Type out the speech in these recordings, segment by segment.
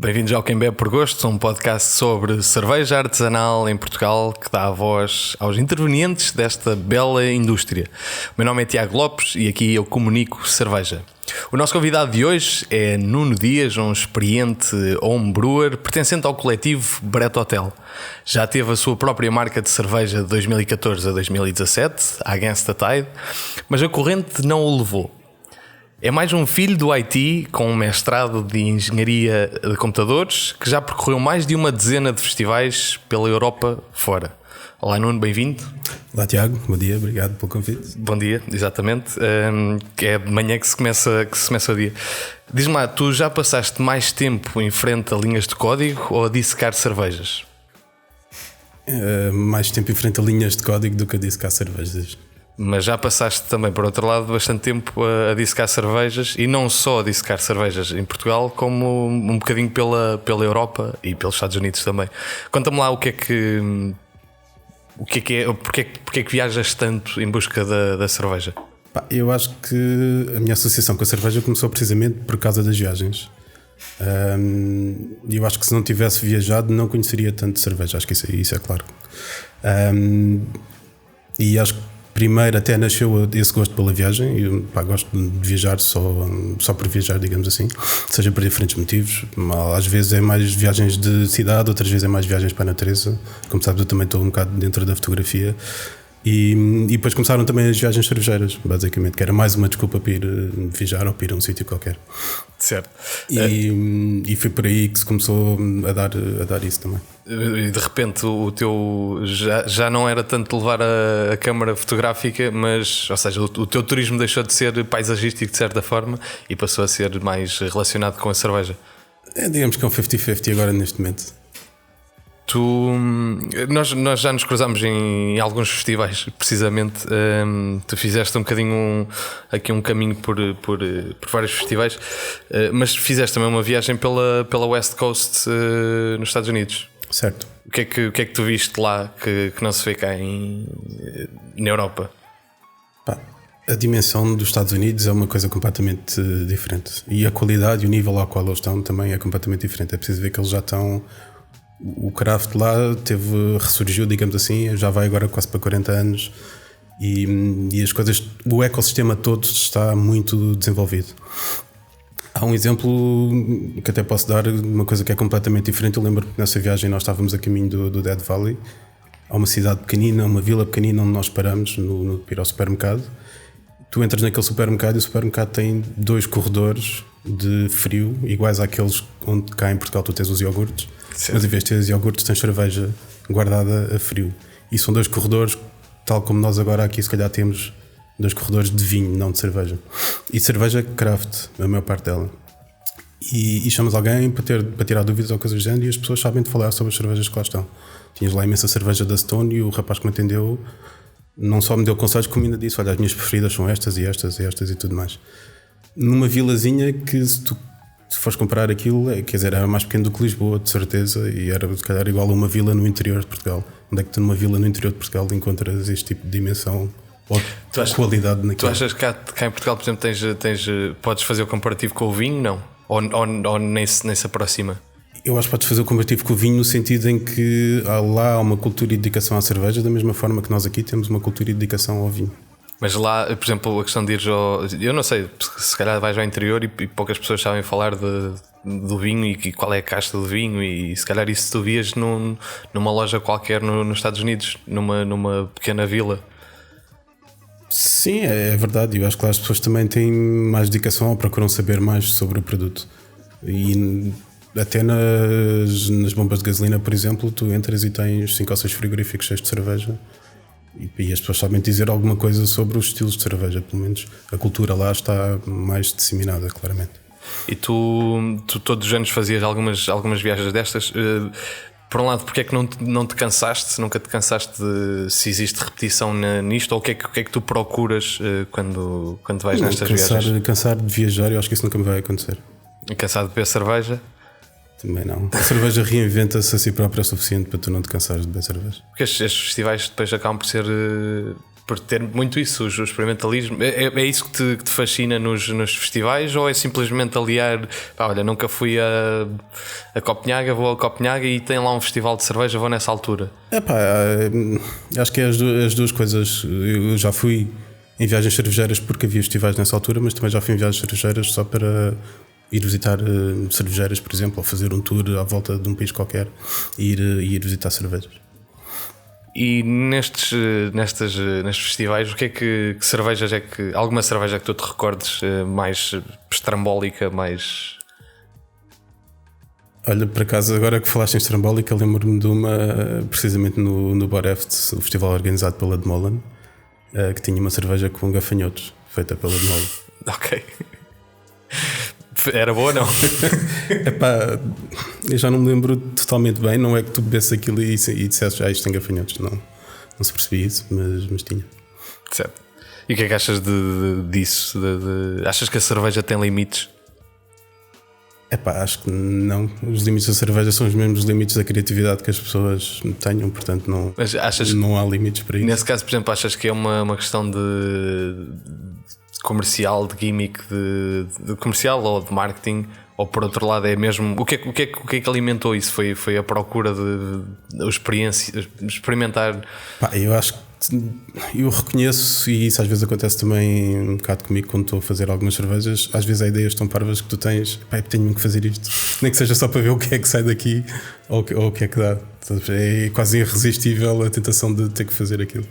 Bem-vindos ao Quem Bebe por Gosto, um podcast sobre cerveja artesanal em Portugal que dá a voz aos intervenientes desta bela indústria. O meu nome é Tiago Lopes e aqui eu comunico cerveja. O nosso convidado de hoje é Nuno Dias, um experiente homebrewer pertencente ao coletivo Brett Hotel. Já teve a sua própria marca de cerveja de 2014 a 2017, a Against the Tide, mas a corrente não o levou. É mais um filho do IT com um mestrado de Engenharia de Computadores que já percorreu mais de uma dezena de festivais pela Europa fora. Olá Nuno, bem-vindo. Olá Tiago, bom dia, obrigado pelo convite. Bom dia, exatamente. É de manhã que se começa o dia. Diz-me lá, tu já passaste mais tempo em frente a linhas de código ou a dissecar cervejas? Mais tempo em frente a linhas de código do que a dissecar cervejas. Mas já passaste também, por outro lado, bastante tempo a dissecar cervejas, e não só a dissecar cervejas em Portugal, como um bocadinho pela Europa e pelos Estados Unidos também. Conta-me lá porque é que viajas tanto em busca da cerveja? Eu acho que a minha associação com a cerveja começou precisamente por causa das viagens. Eu acho que se não tivesse viajado não conheceria tanto cerveja, acho que isso é claro. E acho que primeiro até nasceu esse gosto pela viagem. Eu gosto de viajar só por viajar, digamos assim, seja por diferentes motivos. Às vezes é mais viagens de cidade, outras vezes é mais viagens para a natureza. Como sabes, eu também estou um bocado dentro da fotografia. E depois começaram também as viagens cervejeiras, basicamente, que era mais uma desculpa para ir viajar ou para ir a um sítio qualquer. Certo. E foi por aí que se começou a dar isso também. E de repente o teu já não era tanto levar a câmara fotográfica, mas, ou seja, o teu turismo deixou de ser paisagístico de certa forma e passou a ser mais relacionado com a cerveja. Digamos que é um 50-50 agora neste momento. Nós já nos cruzámos em alguns festivais, precisamente. Tu fizeste um bocadinho aqui um caminho por vários festivais, mas fizeste também uma viagem pela West Coast nos Estados Unidos. Certo. O que é que tu viste lá que não se vê cá na Europa? A dimensão dos Estados Unidos é uma coisa completamente diferente, e a qualidade e o nível ao qual eles estão também é completamente diferente. É preciso ver que eles já estão. O craft lá ressurgiu, digamos assim, já vai agora quase para 40 anos e as coisas, o ecossistema todo está muito desenvolvido. Há um exemplo que até posso dar, uma coisa que é completamente diferente. Eu lembro que nessa viagem nós estávamos a caminho do Dead Valley. Há uma cidade pequenina, uma vila pequenina onde nós paramos no ir ao supermercado. Tu entras naquele supermercado e o supermercado tem 2 corredores de frio iguais àqueles onde cá em Portugal tu tens os iogurtes. Sim. Mas em vez de ter os iogurtes tens cerveja guardada a frio. E são 2 corredores, tal como nós agora aqui se calhar temos 2 corredores de vinho, não de cerveja. E cerveja craft, a maior parte dela. E chamas alguém para tirar dúvidas ou coisas do género, e as pessoas sabem de falar sobre as cervejas que lá estão. Tinhas lá imensa cerveja da Stone e o rapaz que me atendeu não só me deu conselhos, como ainda disse: olha, as minhas preferidas são estas e estas e estas e tudo mais. Numa vilazinha que se tu fores comprar aquilo, quer dizer, era mais pequeno do que Lisboa, de certeza, e era se calhar igual a uma vila no interior de Portugal. Onde é que tu numa vila no interior de Portugal encontras este tipo de dimensão ou qualidade naquilo? Tu achas que cá em Portugal, por exemplo, podes fazer o comparativo com o vinho? Não? Ou nem se aproxima? Eu acho que podes fazer o comparativo com o vinho no sentido em que lá há uma cultura e dedicação à cerveja, da mesma forma que nós aqui temos uma cultura e dedicação ao vinho. Mas lá, por exemplo, a questão de ir eu não sei, se calhar vais ao interior e poucas pessoas sabem falar do vinho e qual é a casta do vinho, e se calhar isso tu vias numa loja qualquer nos Estados Unidos, numa pequena vila. Sim, é verdade. Eu acho que lá as pessoas também têm mais dedicação ou procuram saber mais sobre o produto. E até nas bombas de gasolina, por exemplo, tu entras e tens 5 ou 6 frigoríficos cheios de cerveja. E as pessoas sabem dizer alguma coisa sobre os estilos de cerveja, pelo menos a cultura lá está mais disseminada, claramente. E tu todos os anos fazias algumas viagens destas. Por um lado, porque é que não te cansaste? Nunca te cansaste se existe repetição nisto? Ou o que é que tu procuras quando vais nestas viagens? Cansar de viajar, eu acho que isso nunca me vai acontecer. Cansado de beber cerveja? Também não. A cerveja reinventa-se a si própria o suficiente para tu não te cansares de beber cerveja. Porque estes festivais depois acabam por ser por ter muito isso, o experimentalismo. É isso que te fascina nos festivais, ou é simplesmente aliar, olha, nunca fui a Copenhaga, vou a Copenhaga e tem lá um festival de cerveja, vou nessa altura? Acho que é as duas coisas. Eu já fui em viagens cervejeiras porque havia festivais nessa altura, mas também já fui em viagens cervejeiras só para ir visitar cervejeiras, por exemplo, ou fazer um tour à volta de um país qualquer e ir visitar cervejas. E nestes festivais, o que é que cervejas é que. Alguma cerveja que tu te recordes mais estrambólica, mais. Olha, por acaso, agora que falaste em estrambólica, lembro-me de uma, precisamente no Boreft, o festival organizado pela Demolen, que tinha uma cerveja com gafanhotos, feita pela Demolen. Ok. Era boa, não? Epá, eu já não me lembro totalmente bem. Não é que tu bebesse aquilo e disseste isto tem gafanhotos. Não se percebia isso, mas tinha. Certo. E o que é que achas disso? Achas que a cerveja tem limites? Epá, acho que não. Os limites da cerveja são os mesmos limites da criatividade que as pessoas tenham, portanto não há limites para isso. Nesse caso, por exemplo, achas que é uma questão de comercial, de gimmick, de comercial ou de marketing, ou por outro lado é mesmo o que é que alimentou isso? Foi a procura de experimentar? Eu acho que eu reconheço, e isso às vezes acontece também um bocado comigo quando estou a fazer algumas cervejas. Às vezes há ideias tão parvas que tu tens, tenho que fazer isto, nem que seja só para ver o que é que sai daqui ou o que é que dá. É quase irresistível a tentação de ter que fazer aquilo.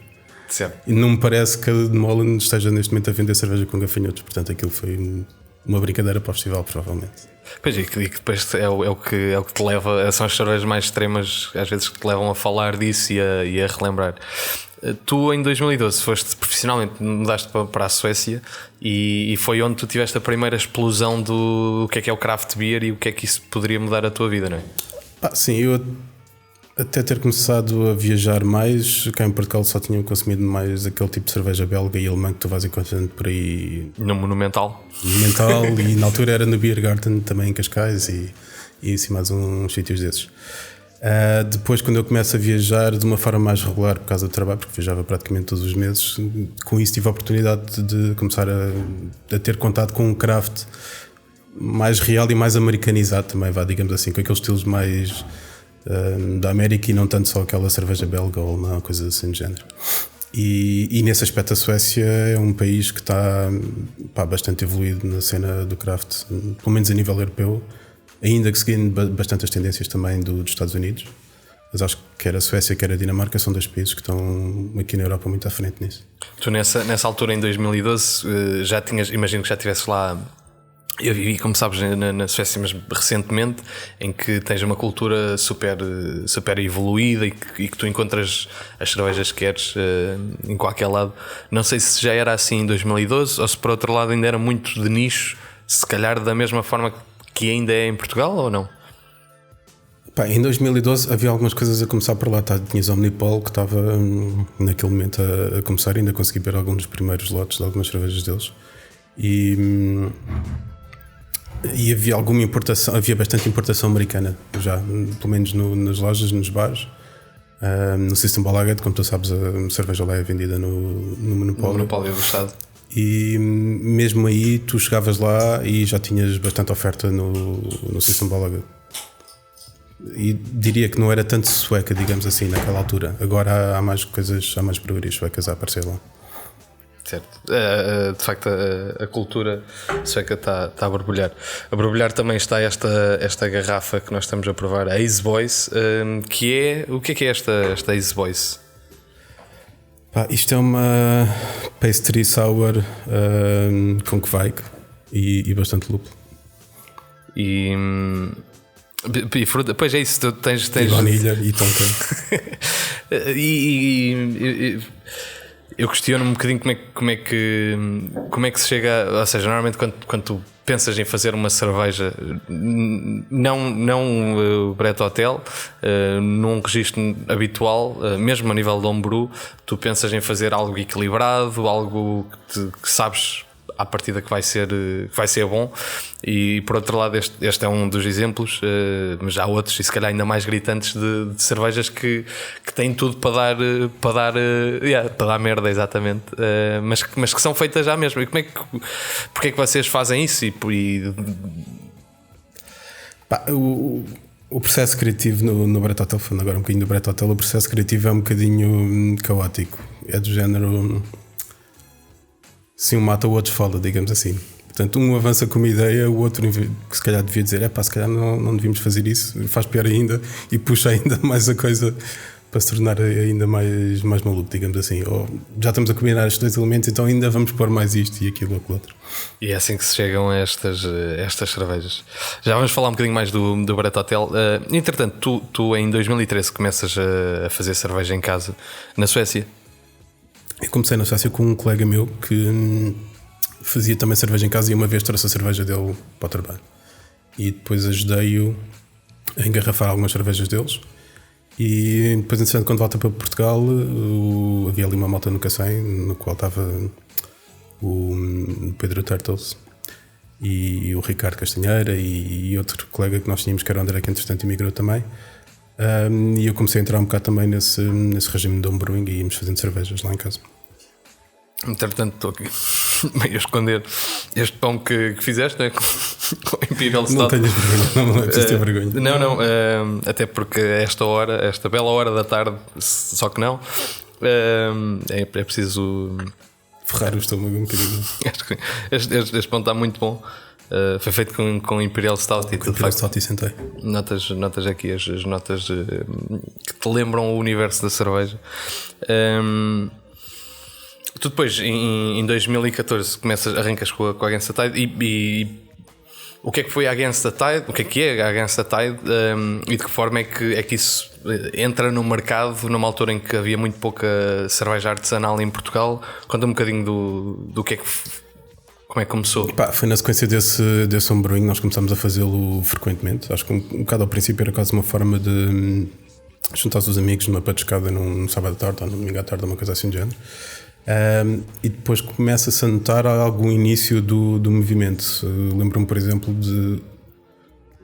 Certo. E não me parece que a Demolen esteja neste momento a vender cerveja com gafanhotos, portanto aquilo foi uma brincadeira para o festival, provavelmente. Pois, e que depois é o que te leva, são as cervejas mais extremas às vezes que te levam a falar disso e a relembrar. Tu em 2012 foste profissionalmente, mudaste para a Suécia e foi onde tu tiveste a primeira explosão do que é o craft beer e o que é que isso poderia mudar a tua vida, não é? Sim, eu até ter começado a viajar mais, cá em Portugal só tinham consumido mais aquele tipo de cerveja belga e alemã que tu vais encontrando por aí. No Monumental e na altura era no Beer Garden também em Cascais e assim mais uns sítios desses. Depois, quando eu começo a viajar de uma forma mais regular por causa do trabalho, porque viajava praticamente todos os meses, com isso tive a oportunidade de começar a ter contato com um craft mais real e mais americanizado também, digamos assim, com aqueles estilos mais da América e não tanto só aquela cerveja belga ou uma coisa assim do género. E nesse aspecto a Suécia é um país que está bastante evoluído na cena do craft, pelo menos a nível europeu, ainda que seguindo bastante as tendências também dos Estados Unidos. Mas acho que quer a Suécia, quer a Dinamarca são dois países que estão aqui na Europa muito à frente nisso. Tu nessa altura, em 2012, já tinhas, imagino que já estivesses lá. Eu vivi, como sabes, na Suécia, mas recentemente, em que tens uma cultura super evoluída e que tu encontras as cervejas que queres em qualquer lado. Não sei se já era assim em 2012 ou se por outro lado ainda era muito de nicho, se calhar da mesma forma que ainda é em Portugal ou não? Em 2012 havia algumas coisas a começar por lá. Tinhas Omnipol que estava naquele momento a começar, ainda consegui ver alguns dos primeiros lotes de algumas cervejas deles. E havia alguma importação, havia bastante importação americana já, pelo menos nas lojas, nos bares. No System Bolaget, como tu sabes, a cerveja lá é vendida no Monopólio. No Monopólio do Estado. E mesmo aí tu chegavas lá e já tinhas bastante oferta no System Bolaget. E diria que não era tanto sueca, digamos assim, naquela altura. Agora há mais coisas, há mais breweries suecas a aparecer lá. Certo. De facto, a cultura sueca está a borbulhar. A borbulhar também está esta garrafa que nós estamos a provar, a Ace Boys, que é... O que é esta Ace Boys? Isto é uma pastry sour com Kveik e bastante lúpulo. E fruta, pois é isso, tu tens... E vanilha e tonka. Eu questiono um bocadinho como é que se chega, ou seja, normalmente quando tu pensas em fazer uma cerveja, não Brett Hotel, num registro habitual, mesmo a nível de homebrew, tu pensas em fazer algo equilibrado, algo que sabes à partida que vai ser bom. E por outro lado, este é um dos exemplos, mas há outros, e se calhar ainda mais gritantes, de cervejas que têm tudo para dar merda, exatamente, mas que são feitas já mesmo. E porque é que vocês fazem isso? O processo criativo no Brett Hotel, falando agora um bocadinho do Brett Hotel, o processo criativo é um bocadinho caótico. É do género, se um mata o outro fala, digamos assim. Portanto, um avança com uma ideia, o outro que se calhar devia dizer, se calhar não devíamos fazer isso, faz pior ainda e puxa ainda mais a coisa para se tornar ainda mais maluco, digamos assim. Ou já estamos a combinar estes dois elementos, então ainda vamos pôr mais isto e aquilo ou aquilo outro. E é assim que se chegam a estas cervejas. Já vamos falar um bocadinho mais do Brett Hotel. Entretanto, tu em 2013 começas a fazer cerveja em casa na Suécia. Eu comecei na Suécia com um colega meu que fazia também cerveja em casa e uma vez trouxe a cerveja dele para o trabalho. E depois ajudei-o a engarrafar algumas cervejas deles. E depois, entretanto, quando volta para Portugal, havia ali uma malta no Cacém, no qual estava o Pedro Turtles e o Ricardo Castanheira e outro colega que nós tínhamos, que era o André, que entretanto emigrou também. E eu comecei a entrar um bocado também nesse regime de homebrewing e íamos fazendo cervejas lá em casa. Entretanto, estou aqui meio a esconder este pão que fizeste, né? Com Imperial Stout. Não tenhas vergonha, não é preciso ter vergonha. Não, até porque esta bela hora da tarde, só que não, é preciso ferrar o estômago um bocadinho. Este pão está muito bom. Foi feito com Imperial Stout e tudo. Imperial Stout e sentei. Notas aqui as notas que te lembram o universo da cerveja. Tu depois, em 2014, arrancas com a Against the Tide e o que é que foi a Against the Tide? O que é a Against the Tide? E de que forma é que isso entra no mercado numa altura em que havia muito pouca cerveja artesanal em Portugal? Conta um bocadinho do que é que... Como é que começou? Foi na sequência desse homebrewing, nós começámos a fazê-lo frequentemente. Acho que um bocado ao princípio era quase uma forma de juntar-se os amigos numa patuscada num sábado à tarde ou num domingo à tarde, uma coisa assim do género. E depois começa-se a notar algum início do movimento. Lembro-me, por exemplo, de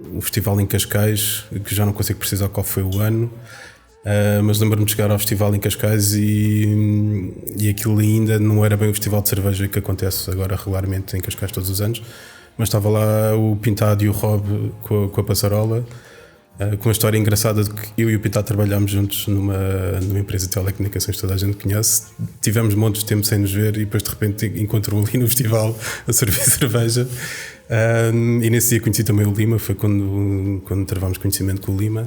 um festival em Cascais, que já não consigo precisar qual foi o ano, mas lembro-me de chegar ao festival em Cascais e aquilo ainda não era bem o festival de cerveja que acontece agora regularmente em Cascais todos os anos, mas estava lá o Pintado e o Rob com a Passarola, com uma história engraçada de que eu e o Pintado trabalhámos juntos numa empresa de telecomunicações que toda a gente conhece. Tivemos montes de tempo sem nos ver e depois de repente encontro-o ali no festival a servir cerveja. E nesse dia conheci também o Lima, foi quando travámos conhecimento com o Lima.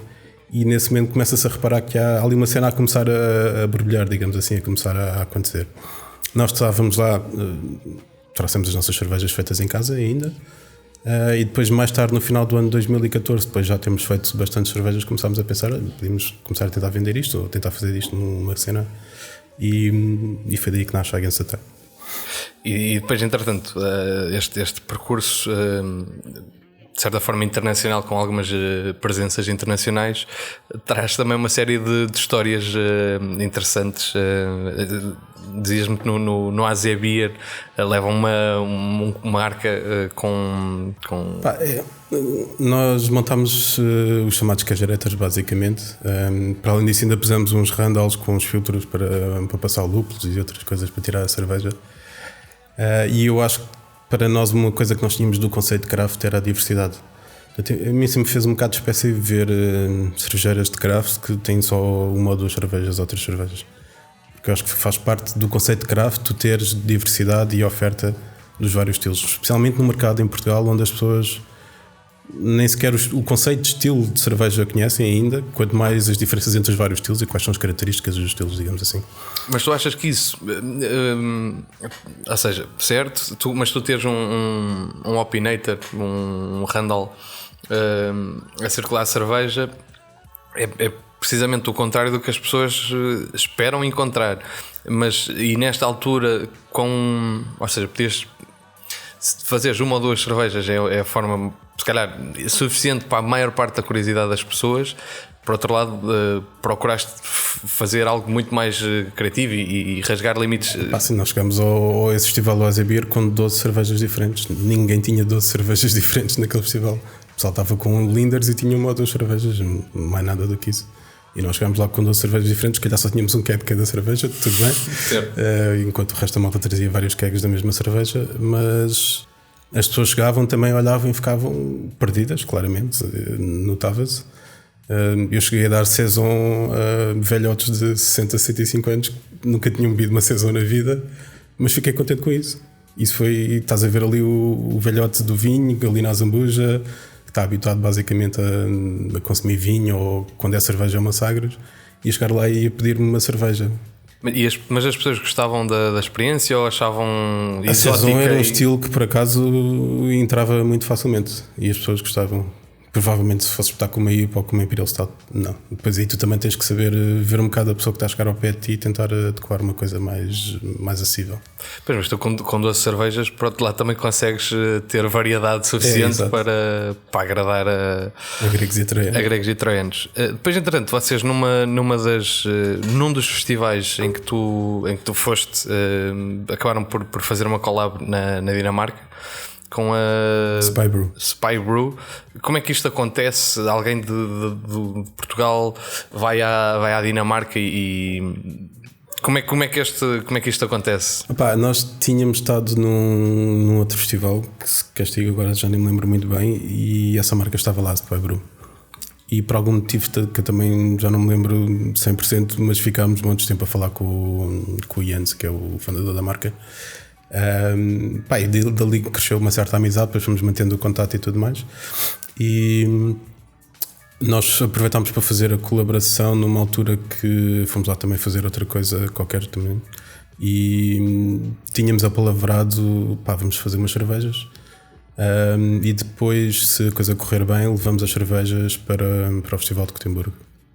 E nesse momento começa-se a reparar que há ali uma cena a começar a borbulhar, digamos assim, a começar a acontecer. Nós estávamos lá, trouxemos as nossas cervejas feitas em casa ainda, e depois mais tarde, no final do ano de 2014, depois já temos feito bastantes cervejas, começámos a pensar, podíamos começar a tentar vender isto, ou tentar fazer isto numa cena, e foi daí que nasce a Against the Tide. E depois, entretanto, este percurso... de certa forma internacional, com algumas presenças internacionais, traz também uma série de histórias interessantes. Dizias-me que no AZ Beer levam uma arca com... Nós montámos os chamados cajaretas, basicamente. Para além disso, ainda pusemos uns randalls com os filtros para passar lúpulos e outras coisas para tirar a cerveja. E eu acho que para nós uma coisa que nós tínhamos do conceito de craft era a diversidade. A mim sempre fez um bocado de espécie de ver cervejeiras de craft que têm só uma ou duas cervejas ou três cervejas. Porque eu acho que faz parte do conceito de craft tu teres diversidade e oferta dos vários estilos. Especialmente no mercado em Portugal, onde as pessoas nem sequer o conceito de estilo de cerveja conhecem ainda, quanto mais as diferenças entre os vários estilos e quais são as características dos estilos, digamos assim. Mas tu achas que isso, ou seja, certo, mas tu teres um opinator, um Randall a circular a cerveja é precisamente o contrário do que as pessoas esperam encontrar. Mas e nesta altura, ou seja, podias fazeres uma ou duas cervejas é a forma, se calhar, suficiente para a maior parte da curiosidade das pessoas. Por outro lado, procuraste fazer algo muito mais criativo e rasgar limites. Sim, nós chegamos ao esse festival do Azebier com 12 cervejas diferentes. Ninguém tinha 12 cervejas diferentes naquele festival. O pessoal estava com Linders e tinha uma ou duas cervejas, mais nada do que isso. E nós chegámos lá com 12 cervejas diferentes, calhar só tínhamos um keg de cada cerveja, tudo bem. Enquanto o resto da malta trazia vários kegs da mesma cerveja, mas as pessoas chegavam, também olhavam e ficavam perdidas, claramente, notava-se. Eu cheguei a dar saison a velhotes de 60, 65 anos que nunca tinham bebido uma saison na vida, mas fiquei contente com isso. Isso foi, estás a ver ali o velhote do vinho, ali na Zambuja, que está habituado basicamente a consumir vinho, ou quando é cerveja, uma Sagres, e chegar lá e pedir-me uma cerveja. Mas as pessoas gostavam da experiência ou achavam exótica? A saison era um estilo que por acaso entrava muito facilmente e as pessoas gostavam. Provavelmente se fosse estar com uma IPA ou com uma Imperial Stout, não. Depois aí tu também tens que saber ver um bocado a pessoa que está a chegar ao pé de ti e tentar adequar uma coisa mais acessível. Pois, mas tu com 12 cervejas, por outro lado, também consegues ter variedade suficiente para agradar a gregos e troianos. Depois, entretanto, vocês num dos festivais em que tu foste, acabaram por fazer uma collab na Dinamarca com a Spy Brew. Como é que isto acontece? Alguém de Portugal vai à Dinamarca e como é que isto acontece? Nós tínhamos estado num outro festival que se castiga, agora já nem me lembro muito bem, e essa marca estava lá, a Spy Brew. E por algum motivo que eu também já não me lembro 100%, mas ficámos muito tempo a falar com o Jens, que é o fundador da marca. E dali cresceu uma certa amizade, depois fomos mantendo o contato e tudo mais, e nós aproveitámos para fazer a colaboração numa altura que fomos lá também fazer outra coisa qualquer também, e tínhamos apalavrado, vamos fazer umas cervejas, e depois, se a coisa correr bem, levamos as cervejas para o Festival de Gotemburgo,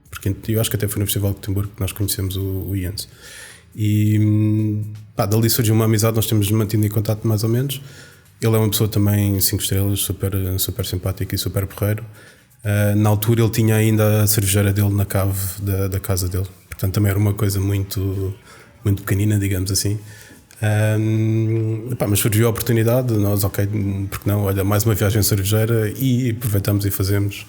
porque eu acho que até foi no Festival de Gotemburgo que nós conhecemos o Jens. E dali surgiu uma amizade, nós temos mantido em contato mais ou menos. Ele é uma pessoa também 5 estrelas, super, super simpático e super porreiro. Na altura ele tinha ainda a cervejeira dele na cave da casa dele, portanto também era uma coisa muito, muito pequenina, digamos assim. Mas surgiu a oportunidade, nós, ok, porque não, olha, mais uma viagem cervejeira, e aproveitamos e fazemos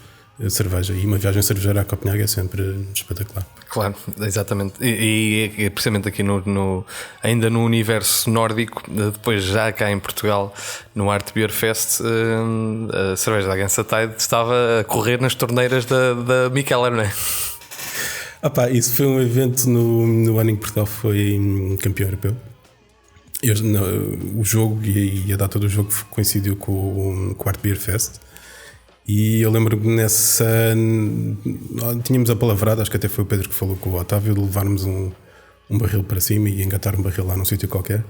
cerveja. E uma viagem cervejeira à Copenhague é sempre espetacular. Claro, exatamente. E precisamente aqui ainda no universo nórdico, depois já cá em Portugal, no Art Beer Fest, a cerveja da Gansa Tide estava a correr nas torneiras da Mikkeller, não é? Isso foi um evento no ano em que Portugal foi campeão europeu. O jogo e a data do jogo coincidiu com o Art Beer Fest. E eu lembro-me tínhamos apalavrado, acho que até foi o Pedro que falou com o Otávio, de levarmos um barril para cima e engatar um barril lá num sítio qualquer.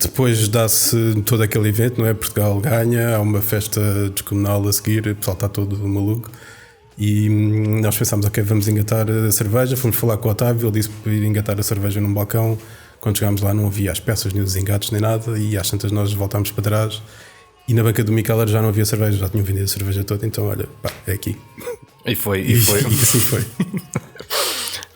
Depois dá-se todo aquele evento, não é? Portugal ganha, há uma festa descomunal a seguir, o pessoal está todo maluco. E nós pensámos, ok, vamos engatar a cerveja, fomos falar com o Otávio, ele disse para ir engatar a cerveja num balcão. Quando chegámos lá não havia as peças, nem os engates, nem nada, e às tantas nós voltámos para trás. E na banca do Mikkeller já não havia cerveja, já tinham vendido a cerveja toda, então olha, é aqui. E foi. E assim foi.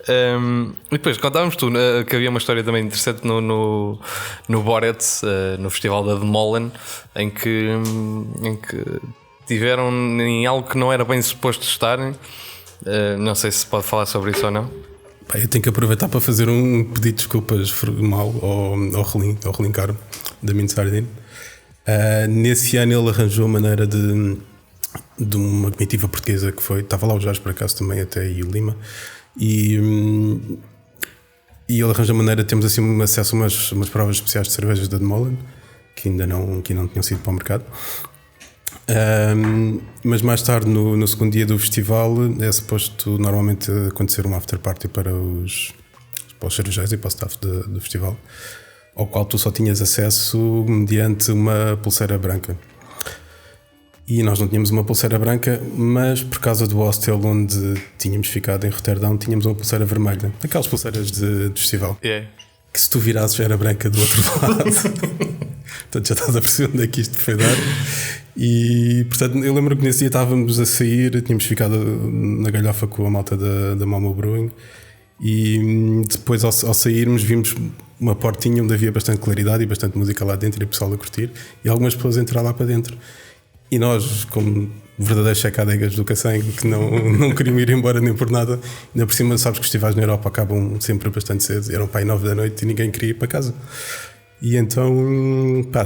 E depois contávamos tu que havia uma história também interessante no Borets, no festival da Demolen, em que tiveram em algo que não era bem suposto estarem. Não sei se pode falar sobre isso ou não. Eu tenho que aproveitar para fazer um pedido de desculpas formal ao Relin Carmo, da Minsardine. Nesse ano ele arranjou a maneira de uma comitiva portuguesa que estava lá o Jorge por acaso também, até e o Lima, e ele arranjou a maneira de termos assim acesso a umas provas especiais de cervejas da Demolen que ainda não tinham sido para o mercado. Mas mais tarde, no segundo dia do festival, é suposto normalmente acontecer um after party para os cervejeiros e para o staff do festival, ao qual tu só tinhas acesso mediante uma pulseira branca. E nós não tínhamos uma pulseira branca, mas por causa do hostel onde tínhamos ficado em Roterdão, tínhamos uma pulseira vermelha, aquelas pulseiras de festival, yeah, que se tu virasses era branca do outro lado. Portanto, já estás a perceber onde é que isto foi dar. E portanto, eu lembro que nesse dia estávamos a sair, tínhamos ficado na galhofa com a malta da Momo Brewing. E depois, ao sairmos, vimos uma portinha onde havia bastante claridade e bastante música lá dentro e o pessoal a curtir. E algumas pessoas a entrar lá para dentro. E nós, como verdadeiros checadegas do Cacém, que não queriam ir embora nem por nada, ainda por cima, sabes que os festivais na Europa acabam sempre bastante cedo. Eram para aí 9 da noite e ninguém queria ir para casa. E então,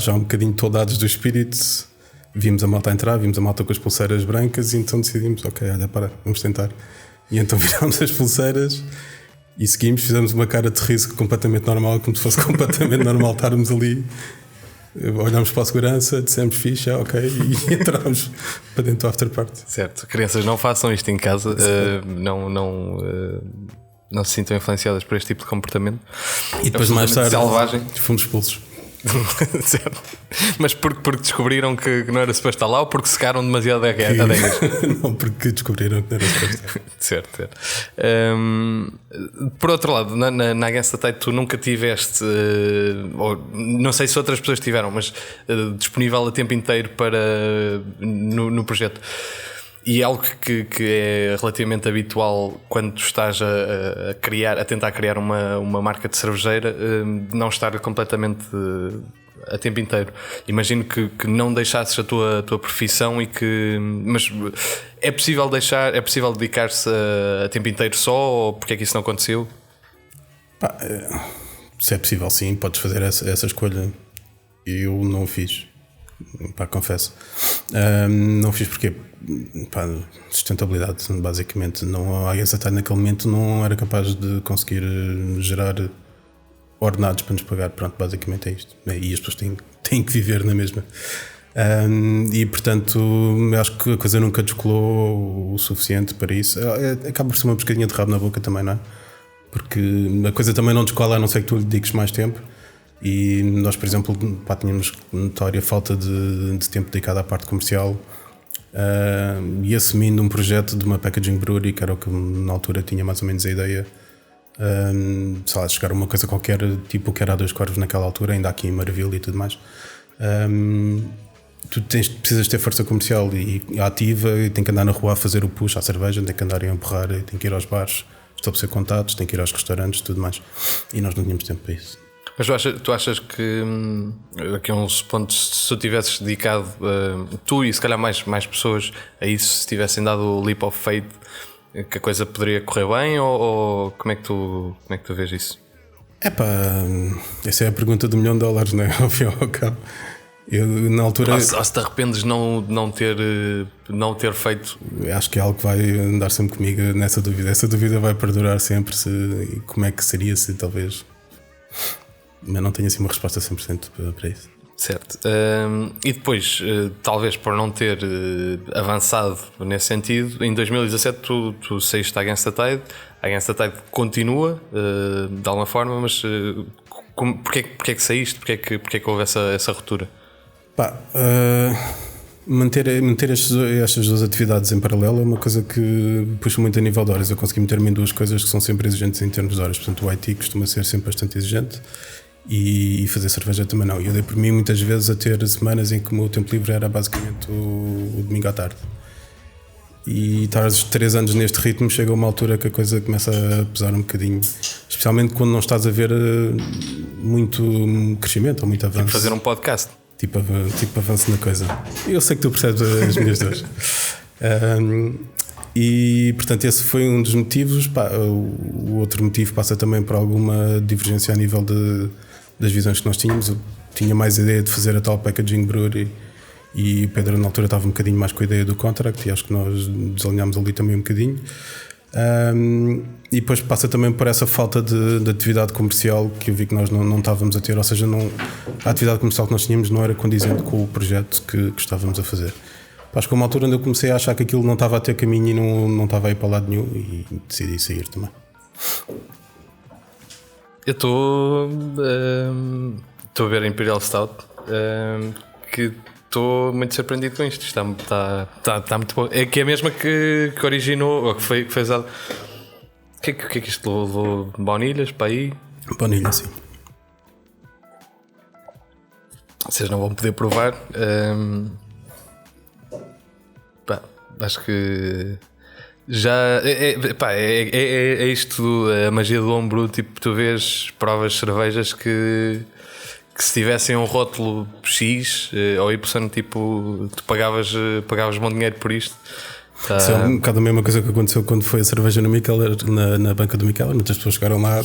já um bocadinho toldados do espírito, vimos a malta a entrar, vimos a malta com as pulseiras brancas e então decidimos, ok, olha, vamos tentar. E então virámos as pulseiras e seguimos, fizemos uma cara de riso completamente normal, como se fosse completamente normal estarmos ali. Olhámos para a segurança, dissemos fixe, ok, e entramos para dentro do after party. Certo, crianças, não façam isto em casa, não se sintam influenciadas por este tipo de comportamento. E depois mais tarde selvagem. Fomos expulsos. Certo. Mas porque descobriram que não era suposto estar lá ou porque secaram demasiado adegas? Não, porque descobriram que não era suposto estar. Certo. Por outro lado, na Against the Tide tu nunca tiveste, ou não sei se outras pessoas tiveram, mas disponível a tempo inteiro no projeto. E algo que é relativamente habitual quando tu estás a tentar criar uma marca de cervejeira, não estar completamente a tempo inteiro. Imagino que não deixasses a tua profissão mas é possível dedicar-se a tempo inteiro só, ou porque é que isso não aconteceu? Se é possível, sim, podes fazer essa escolha. Eu não o fiz. Confesso. Não fiz porque sustentabilidade, basicamente. A Against the Tide naquele momento não era capaz de conseguir gerar ordenados para nos pagar. Pronto, basicamente é isto. E as pessoas têm que viver na mesma. E portanto acho que a coisa nunca descolou o suficiente para isso. Acaba por ser uma pescadinha de rabo na boca também, não é? Porque a coisa também não descola, a não ser que tu lhe dediques mais tempo. E nós, por exemplo, tínhamos notória falta de tempo dedicado à parte comercial, e assumindo um projeto de uma packaging brewery, que era o que na altura tinha mais ou menos a ideia, sei lá, chegar a uma coisa qualquer, tipo o que era a Dois Corvos naquela altura, ainda aqui em Maravilha e tudo mais. Tu precisas ter força comercial e ativa, e tem que andar na rua a fazer o push à cerveja, tem que andar a empurrar, tem que ir aos bares, estabelecer contatos, tem que ir aos restaurantes, tudo mais. E nós não tínhamos tempo para isso. Mas tu achas que aqui uns pontos, se tu tivesses dedicado, tu e se calhar mais pessoas a isso, se tivessem dado o leap of faith, que a coisa poderia correr bem, ou como é que tu vês isso? Essa é a pergunta do $1 milhão, não é? Ao fim e ao cabo. Eu, na altura, ou se te arrependes não ter feito? Acho que é algo que vai andar sempre comigo nessa dúvida. Essa dúvida vai perdurar sempre. Como é que seria se talvez... Mas não tenho assim uma resposta 100% para isso. Certo. E depois, talvez por não ter avançado nesse sentido, em 2017 tu saíste da Against the Tide. A Against the Tide continua de alguma forma, mas porquê que saíste? Porquê que houve essa ruptura? Manter estas duas atividades em paralelo é uma coisa que puxa muito a nível de horas. Eu consegui meter-me em duas coisas que são sempre exigentes em termos de horas. Portanto, o IT costuma ser sempre bastante exigente e fazer cerveja também não. E eu dei por mim muitas vezes a ter semanas em que o meu tempo livre era basicamente o domingo à tarde. E estar 3 anos neste ritmo, chega a uma altura que a coisa começa a pesar um bocadinho, especialmente quando não estás a ver muito crescimento ou muito avanço. Tipo fazer um podcast. Tipo avanço na coisa. Eu sei que tu percebes as minhas dores. E portanto esse foi um dos motivos. O outro motivo passa também por alguma divergência a nível das visões que nós tínhamos. Eu tinha mais a ideia de fazer a tal packaging brewery e o Pedro na altura estava um bocadinho mais com a ideia do contract, e acho que nós desalinhámos ali também um bocadinho. E depois passa também por essa falta de atividade comercial que eu vi que nós não estávamos a ter, ou seja, a atividade comercial que nós tínhamos não era condizente com o projeto que estávamos a fazer. Acho que foi uma altura onde eu comecei a achar que aquilo não estava a ter caminho e não estava a ir para lado nenhum, e decidi sair também. Eu estou a ver a Imperial Stout, que estou muito surpreendido com isto. Está muito bom. É que é a mesma que originou, ou que foi usado. O que é que isto levou? Baunilhas para aí? Baunilha, sim. vocês não vão poder provar. Pá, acho que já é isto, a magia do homebrew. Tipo, tu vês, provas cervejas que se tivessem um rótulo X ou Y, tipo, tu pagavas bom dinheiro por isto. Isso é um bocado a mesma coisa que aconteceu quando foi a cerveja no Mikkeller, na banca do Mikkeller. Muitas pessoas chegaram lá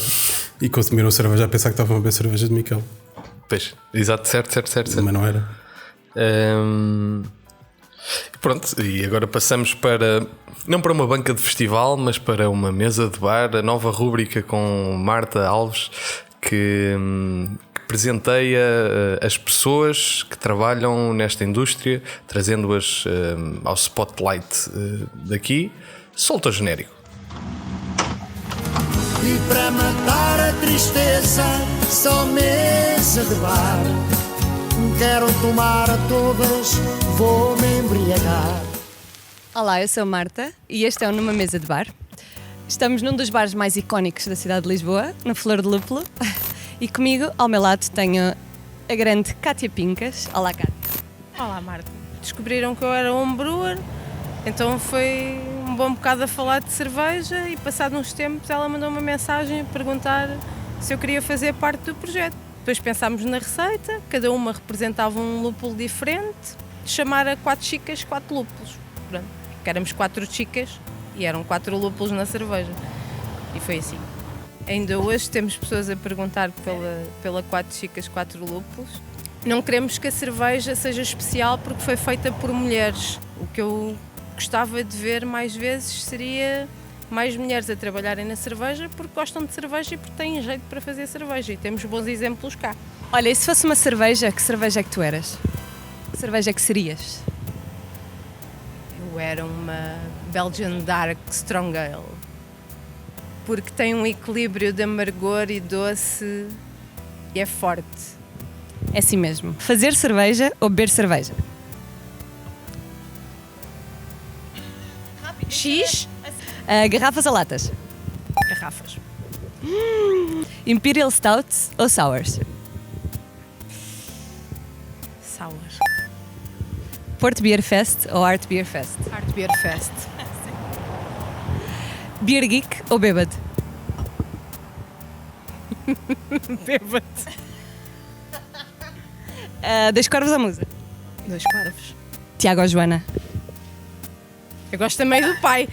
e consumiram cerveja a pensar que estavam a beber cerveja de Mikkeller. Pois, exato, certo. Mas não era. Pronto, e agora passamos não para uma banca de festival, mas para uma mesa de bar, a nova rúbrica com Marta Alves, que presenteia as pessoas que trabalham nesta indústria, trazendo-as ao spotlight daqui. Solta o genérico. E para matar a tristeza, só mesa de bar. Quero tomar a todas, vou-me embriagar. Olá, eu sou a Marta e este é o Numa Mesa de Bar. Estamos num dos bares mais icónicos da cidade de Lisboa, no Flor de Lúpulo. E comigo, ao meu lado, tenho a grande Cátia Pincas. Olá, Cátia. Olá, Marta. Descobriram que eu era homebrewer, então foi um bom bocado a falar de cerveja e passado uns tempos ela mandou uma mensagem a perguntar se eu queria fazer parte do projeto. Depois pensámos na receita, cada uma representava um lúpulo diferente, de chamar a 4 chicas, 4 lúpulos. Pronto, porque éramos 4 chicas e eram 4 lúpulos na cerveja. E foi assim. Ainda hoje temos pessoas a perguntar pela 4 chicas, 4 lúpulos. Não queremos que a cerveja seja especial porque foi feita por mulheres. O que eu gostava de ver mais vezes seria mais mulheres a trabalharem na cerveja porque gostam de cerveja e porque têm jeito para fazer cerveja. E temos bons exemplos cá. Olha, e se fosse uma cerveja, que cerveja é que tu eras? Que cerveja é que serias? Eu era uma Belgian Dark Strong Ale. Porque tem um equilíbrio de amargor e doce e é forte. É assim mesmo. Fazer cerveja ou beber cerveja? X? Garrafas ou latas? Garrafas. Imperial Stouts ou Sours? Sour. Porto Beer Fest ou Art Beer Fest? Art Beer Fest. Beer Geek ou bêbado? Bêbado. 2 corvos ou musa? 2 corvos. Tiago ou Joana? Eu gosto também do pai.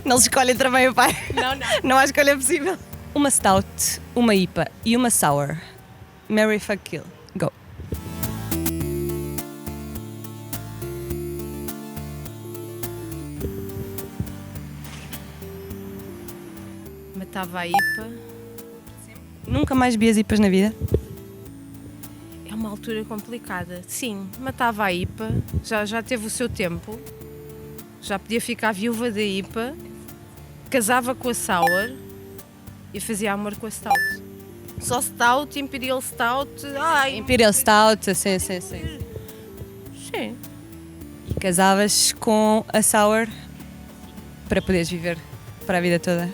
Não se escolhe entre a mãe e o pai. Não, não. Não há escolha possível. Uma Stout, uma IPA e uma Sour. Marry, fuck, kill. Go. Matava a IPA. Nunca mais bebias IPAs na vida? É uma altura complicada. Sim, matava a IPA. Já teve o seu tempo. Já podia ficar viúva da IPA. Casava com a Sour e fazia amor com a Stout. Só Stout, Imperial Stout. Ai, Imperial Stout, sim. sim. E casavas com a Sour para poderes viver para a vida toda.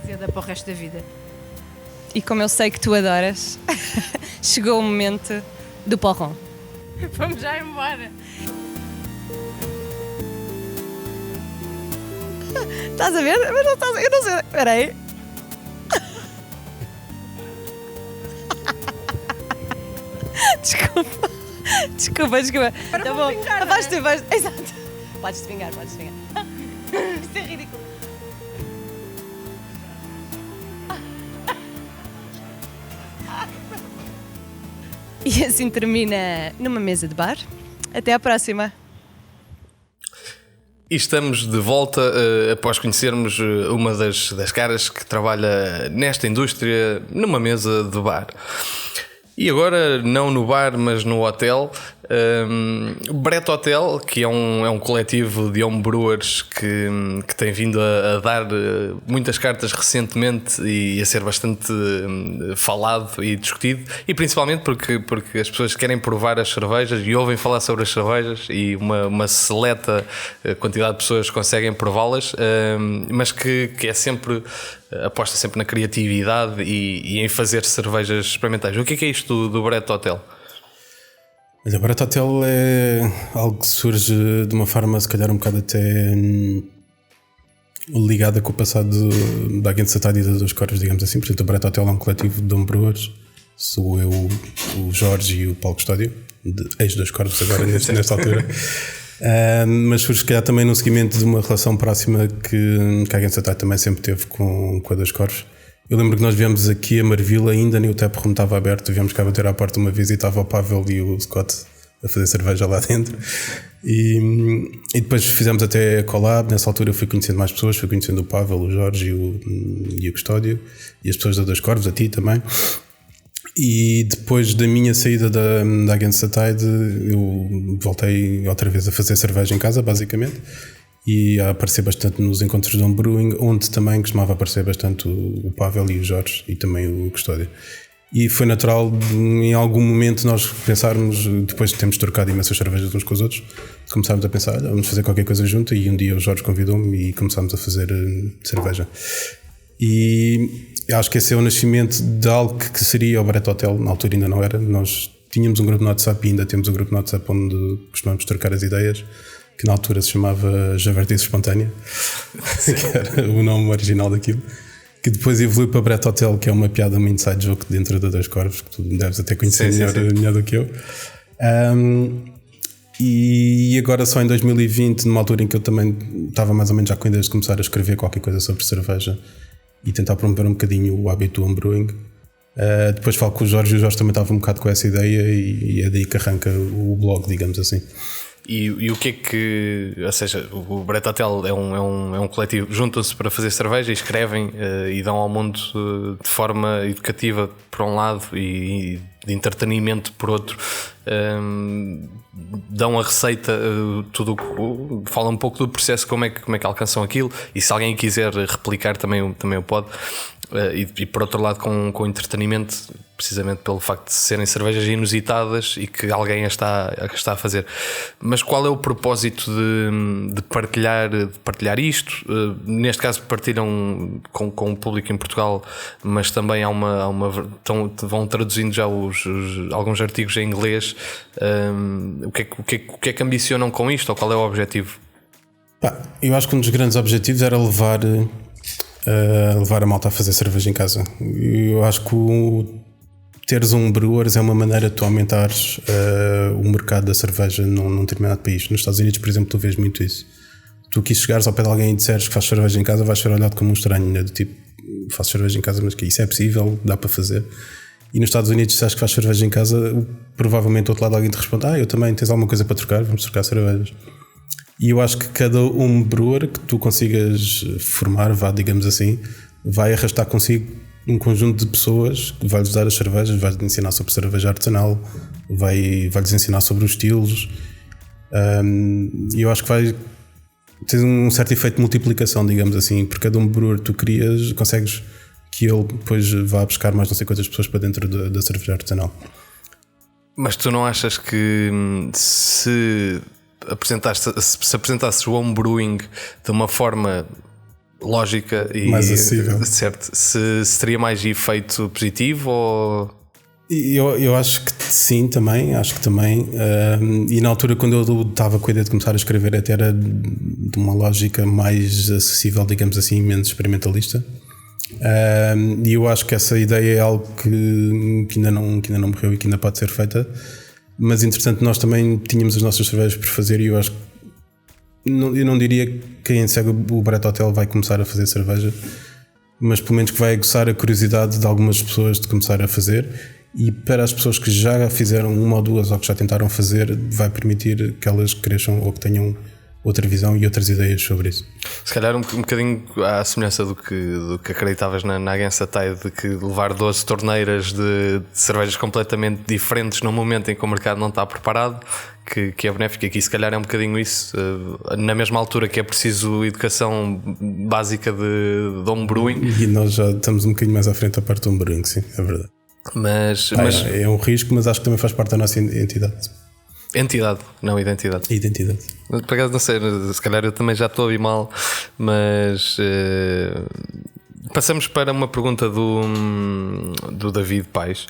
Azeda para o resto da vida. E como eu sei que tu adoras, chegou o momento do porrão. Vamos já embora. Estás a ver? Mas não estás a ver, eu não sei. Espera aí. Desculpa. Para Tá vou bom. vingar, Vais não é? tu, vais. Exato. Podes-te vingar. Isto é ridículo. E assim termina Numa Mesa de Bar. Até à próxima. E estamos de volta após conhecermos uma das caras que trabalha nesta indústria numa mesa de bar. E agora, não no bar, mas no hotel, Brett Hotel, que é um coletivo de homebrewers que tem vindo a dar muitas cartas recentemente e a ser bastante falado e discutido, e principalmente porque as pessoas querem provar as cervejas e ouvem falar sobre as cervejas e uma seleta quantidade de pessoas conseguem prová-las, mas que é sempre... aposta sempre na criatividade e em fazer cervejas experimentais. O que é isto do Brett Hotel? Olha, Barata Hotel é algo que surge de uma forma, se calhar, um bocado até ligada com o passado da Against the Tide e das Dois Corvos, digamos assim. Portanto, o Barata Hotel é um coletivo de homebrewers. Sou eu, o Jorge e o Paulo Custódio, ex-Dois Corvos agora nesta altura. Mas surge, se calhar, também no seguimento de uma relação próxima que a Against the Tide também sempre teve com a Dois Corvos. Eu lembro que nós viemos aqui a Marvila, ainda nem o tap room estava aberto, viemos cá bater à porta uma vez e estava o Pavel e o Scott a fazer cerveja lá dentro. E depois fizemos até a collab. Nessa altura eu fui conhecendo mais pessoas, fui conhecendo o Pavel, o Jorge e o Custódio e as pessoas da Dois Corvos, a ti também. E depois da minha saída da Against the Tide, eu voltei outra vez a fazer cerveja em casa, basicamente, e a aparecer bastante nos encontros de homebrewing, onde também costumava aparecer bastante o Pavel e o Jorge e também o Custódio. E foi natural em algum momento nós pensarmos, depois de termos trocado imensas cervejas uns com os outros, começámos a pensar, olha, vamos fazer qualquer coisa junto, e um dia o Jorge convidou-me e começámos a fazer cerveja. E acho que esse é o nascimento de algo que seria o Barata Hotel. Na altura ainda não era. Nós tínhamos um grupo no WhatsApp e ainda temos um grupo no WhatsApp onde costumamos trocar as ideias, que na altura se chamava Javardice Espontânea, que era o nome original daquilo, que depois evoluiu para Barata Hotel, que é uma piada, uma inside joke dentro da Dois Corvos, que tu deves até conhecer melhor do que eu. E agora só em 2020, numa altura em que eu também estava mais ou menos já com ideias de começar a escrever qualquer coisa sobre cerveja e tentar promover um bocadinho o hábito do homebrewing. Depois falo com o Jorge, e o Jorge também estava um bocado com essa ideia, e é daí que arranca o blog, digamos assim. E o que é que, ou seja, o Barata Hotel é um coletivo, juntam-se para fazer cerveja e escrevem e dão ao mundo de forma educativa por um lado e de entretenimento por outro, dão a receita, tudo, falam um pouco do processo, como é que alcançam aquilo, e se alguém quiser replicar também o pode. E por outro lado com entretenimento, precisamente pelo facto de serem cervejas inusitadas e que alguém a está a fazer. Mas qual é o propósito de partilhar isto? Neste caso partilham com o público em Portugal, mas também vão traduzindo já alguns artigos em inglês. O que é que ambicionam com isto, ou qual é o objetivo? Eu acho que um dos grandes objetivos era levar a malta a fazer cerveja em casa. Eu acho que teres um brewers é uma maneira de tu aumentares o mercado da cerveja num determinado país. Nos Estados Unidos, por exemplo, tu vês muito isso. Tu aqui chegares ao pé de alguém e disseres que fazes cerveja em casa, vais ser olhado como um estranho, né? Do tipo, faço cerveja em casa, mas que isso é possível, dá para fazer. E nos Estados Unidos, se achas que fazes cerveja em casa, provavelmente do outro lado alguém te responde: eu também, tens alguma coisa para trocar, vamos trocar cervejas. E eu acho que cada brewer que tu consigas formar, digamos assim, vai arrastar consigo um conjunto de pessoas que vai-lhes dar as cervejas, vai-lhes ensinar sobre cerveja artesanal, vai-lhes ensinar sobre os estilos. E eu acho que vai ter um certo efeito de multiplicação, digamos assim. Por cada brewer que tu crias, consegues que ele depois vá buscar mais não sei quantas pessoas para dentro da cerveja artesanal. Mas tu não achas que se apresentasses o homebrewing de uma forma lógica e mais acessível, certo, se teria mais efeito positivo? Ou... Eu acho que sim, também. Acho que também. E na altura, quando eu estava com a ideia de começar a escrever, até era de uma lógica mais acessível, digamos assim, menos experimentalista. E eu acho que essa ideia é algo que ainda não morreu e que ainda pode ser feita. Mas entretanto nós também tínhamos as nossas cervejas por fazer, e eu acho que eu não diria que quem segue o Barata Hotel vai começar a fazer cerveja, mas pelo menos que vai aguçar a curiosidade de algumas pessoas de começar a fazer, e para as pessoas que já fizeram uma ou duas ou que já tentaram fazer, vai permitir que elas cresçam ou que tenham outra visão e outras ideias sobre isso. Se calhar um bocadinho à semelhança do que acreditavas na Against the Tide, de que levar 12 torneiras de cervejas completamente diferentes num momento em que o mercado não está preparado, que é benéfico. Aqui se calhar é um bocadinho isso, na mesma altura que é preciso educação básica de homebrewing. E nós já estamos um bocadinho mais à frente da parte do homebrewing, sim, é verdade. Mas é um risco, mas acho que também faz parte da nossa entidade. Entidade, não identidade. Identidade. Por acaso não sei, se calhar eu também já estou a ouvir mal, mas Passamos para uma pergunta do David Paes,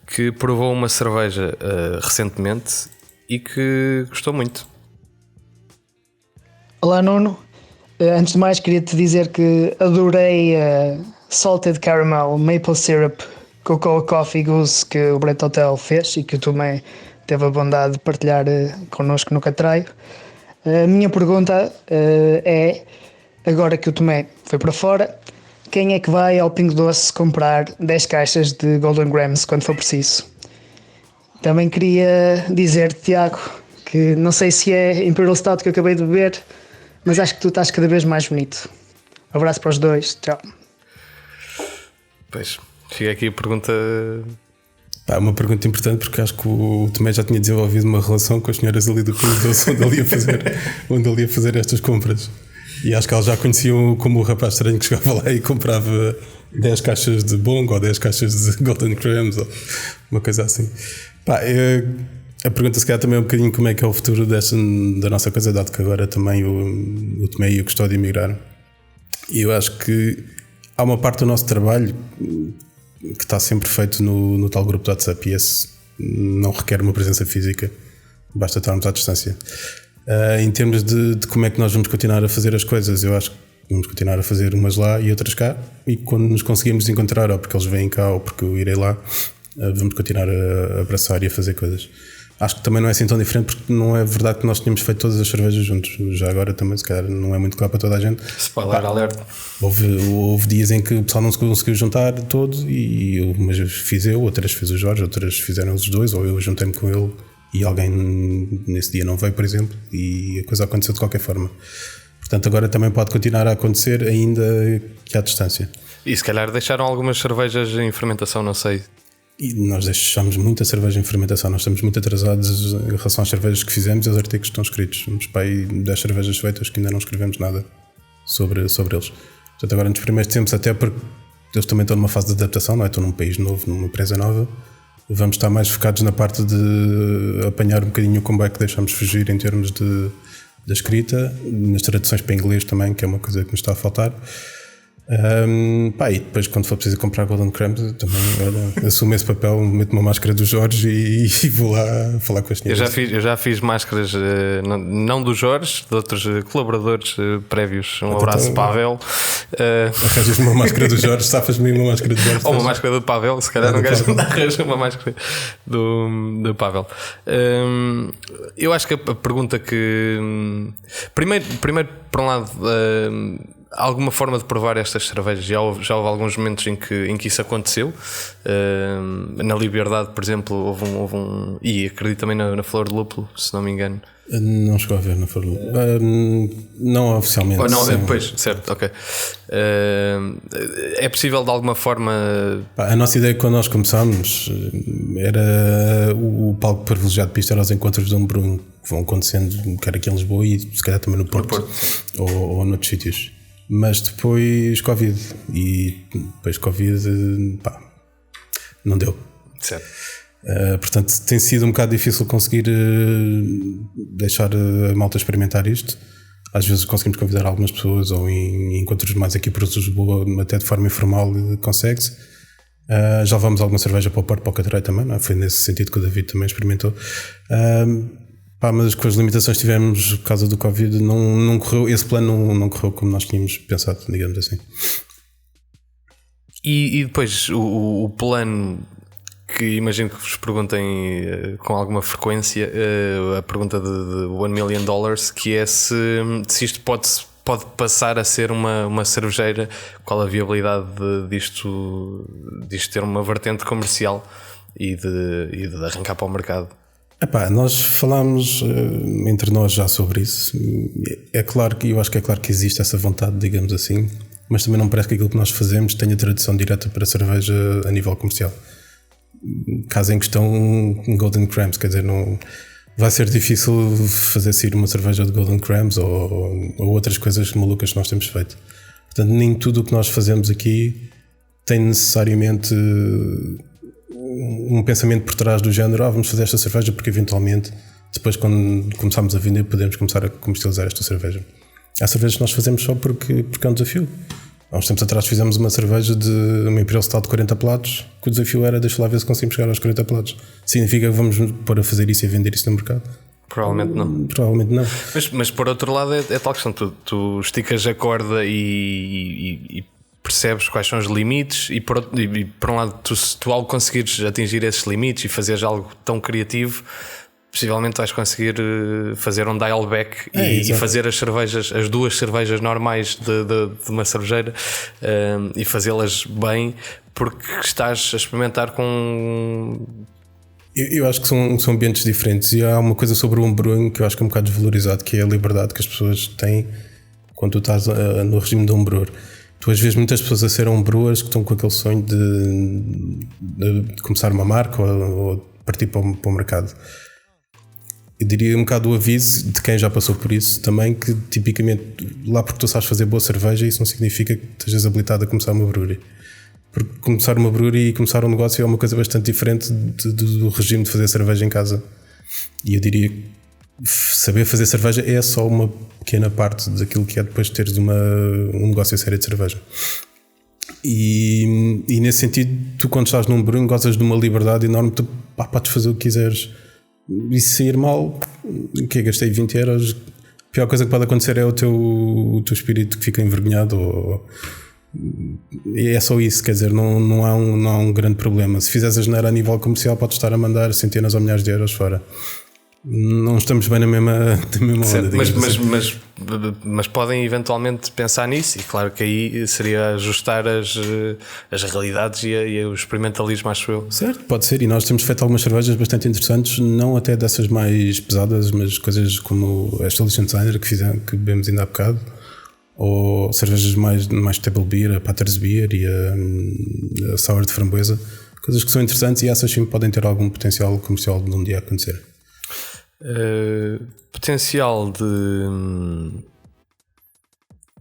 que provou uma cerveja recentemente e que gostou muito. Olá Nuno, antes de mais queria-te dizer que adorei a Salted Caramel Maple Syrup Cocoa Coffee Goose que o Brett Hotel fez e que tu também teve a bondade de partilhar connosco no Catraio. A minha pergunta é, agora que o Tomé foi para fora, quem é que vai ao Pingo Doce comprar 10 caixas de Golden Grams quando for preciso? Também queria dizer-te, Tiago, que não sei se é Imperial Stout que eu acabei de beber, mas acho que tu estás cada vez mais bonito. Um abraço para os dois, tchau. Pois, fica aqui a pergunta. Uma pergunta importante, porque acho que o Tomé já tinha desenvolvido uma relação com as senhoras ali do Pingo Doce onde ele ia fazer estas compras. E acho que elas já conheciam como o rapaz estranho que chegava lá e comprava 10 caixas de Bongo ou 10 caixas de Golden Grams ou uma coisa assim. A pergunta se calhar também é um bocadinho como é que é o futuro da nossa coisa, dado que agora também o Tomé e o Custódio emigraram. E eu acho que há uma parte do nosso trabalho que está sempre feito no tal grupo de WhatsApp e esse não requer uma presença física, basta estarmos à distância. Em termos de como é que nós vamos continuar a fazer as coisas, eu acho que vamos continuar a fazer umas lá e outras cá, e quando nos conseguimos encontrar, ou porque eles vêm cá ou porque eu irei lá, vamos continuar a abraçar e a fazer coisas. Acho que também não é assim tão diferente, porque não é verdade que nós tínhamos feito todas as cervejas juntos. Já agora também, se calhar, não é muito claro para toda a gente. Spoiler alert. Houve dias em que o pessoal não se conseguiu juntar todo, e umas fiz eu, outras fiz o Jorge, outras fizeram os dois, ou eu juntei-me com ele e alguém nesse dia não veio, por exemplo, e a coisa aconteceu de qualquer forma. Portanto, agora também pode continuar a acontecer, ainda que à distância. E se calhar deixaram algumas cervejas em fermentação, não sei. E nós deixamos muita cerveja em fermentação. Nós estamos muito atrasados em relação às cervejas que fizemos e aos artigos que estão escritos. Temos para aí 10 cervejas feitas que ainda não escrevemos nada sobre eles. Portanto, agora nos primeiros tempos, até porque eles também estão numa fase de adaptação, não é? Estão num país novo, numa empresa nova, vamos estar mais focados na parte de apanhar um bocadinho o comeback que deixamos fugir em termos da escrita, nas traduções para inglês também, que é uma coisa que nos está a faltar. E depois, quando for preciso comprar Golden Grams, também assumo esse papel, meto uma máscara do Jorge e vou lá falar com as senhoras. Eu já fiz máscaras, não do Jorge, de outros colaboradores prévios. Um abraço, Pavel. Arranjas-me uma máscara do Jorge, safas-me uma máscara do Jorge. Ou uma máscara do Pavel, se calhar não queres arranjar uma máscara do Pavel. Eu acho que a pergunta que. Primeiro, por um lado. Alguma forma de provar estas cervejas? Já houve alguns momentos em que isso aconteceu. Na Liberdade, por exemplo, houve um. E acredito também na Flor de Lúpulo, se não me engano. Não chegou a ver na Flor de Lúpulo. Não oficialmente. Não, pois, certo, ok. É possível de alguma forma. A nossa ideia quando nós começámos era o palco privilegiado para isto era os encontros de Homebrew que vão acontecendo, quer aqui em Lisboa e se calhar também no Porto. Ou noutros sítios. Mas depois Covid, e depois Covid, não deu. Certo. Portanto, tem sido um bocado difícil conseguir deixar a malta experimentar isto. Às vezes conseguimos convidar algumas pessoas, ou em encontros mais aqui por Lisboa, até de forma informal, consegue-se. Já levamos alguma cerveja para o Porto, para o Catraio também, não é? Foi nesse sentido que o David também experimentou. Mas com as limitações que tivemos por causa do Covid, não correu, esse plano não correu como nós tínhamos pensado, digamos assim. E depois o plano, que imagino que vos perguntem com alguma frequência, a pergunta de $1 million, que é se isto pode passar a ser uma cervejeira, qual a viabilidade disto ter uma vertente comercial e de arrancar para o mercado. Nós falámos entre nós já sobre isso. É claro que eu acho que é claro que existe essa vontade, digamos assim, mas também não parece que aquilo que nós fazemos tenha tradução direta para cerveja a nível comercial. Caso em questão Golden Grams, quer dizer, não vai ser difícil fazer sair uma cerveja de Golden Grams ou outras coisas malucas que nós temos feito. Portanto, nem tudo o que nós fazemos aqui tem necessariamente um pensamento por trás do género, vamos fazer esta cerveja porque eventualmente depois, quando começarmos a vender, podemos começar a comercializar esta cerveja. Há cervejas que nós fazemos só porque é um desafio Há uns tempos atrás fizemos uma cerveja de uma Imperial Stout de 40 platos, que o desafio era deixa lá ver se conseguimos chegar aos 40 platos. Significa que vamos pôr a fazer isso e a vender isso no mercado? Provavelmente não. Provavelmente não. Mas por outro lado é tal questão, tu esticas a corda e percebes quais são os limites e por um lado tu ao conseguires atingir esses limites e fazeres algo tão criativo, possivelmente vais conseguir fazer um dial back e fazer as duas cervejas normais de uma cervejeira e fazê-las bem, porque estás a experimentar com... Eu acho que são ambientes diferentes, e há uma coisa sobre o homebrewing que eu acho que é um bocado desvalorizado, que é a liberdade que as pessoas têm quando tu estás no regime de homebrewer. Tu às vezes muitas pessoas a ser homebrewers que estão com aquele sonho de começar uma marca ou partir para o mercado. Eu diria um bocado o aviso de quem já passou por isso também, que tipicamente lá porque tu sabes fazer boa cerveja, isso não significa que estejas habilitado a começar uma brewery. Porque começar uma brewery e começar um negócio é uma coisa bastante diferente do regime de fazer cerveja em casa. E eu diria que saber fazer cerveja é só uma pequena parte daquilo que é depois de teres um negócio sério de cerveja. E nesse sentido, tu quando estás num brewing gozas de uma liberdade enorme, tu podes fazer o que quiseres. E se sair mal, que gastei 20 euros, a pior coisa que pode acontecer é o teu espírito que fica envergonhado. E é só isso, quer dizer, não há um grande problema. Se fizeres a geneira a nível comercial, podes estar a mandar centenas ou milhares de euros fora. Não estamos bem na mesma onda. Mas podem eventualmente pensar nisso, e claro que aí seria ajustar as realidades e o experimentalismo, acho eu. Certo, pode ser, e nós temos feito algumas cervejas bastante interessantes, não até dessas mais pesadas, mas coisas como esta Liechtensteiner que bebemos ainda há bocado, ou cervejas mais table beer, a Pater's Beer e a Sour de framboesa, coisas que são interessantes e essas sim podem ter algum potencial comercial de um dia acontecer. Potencial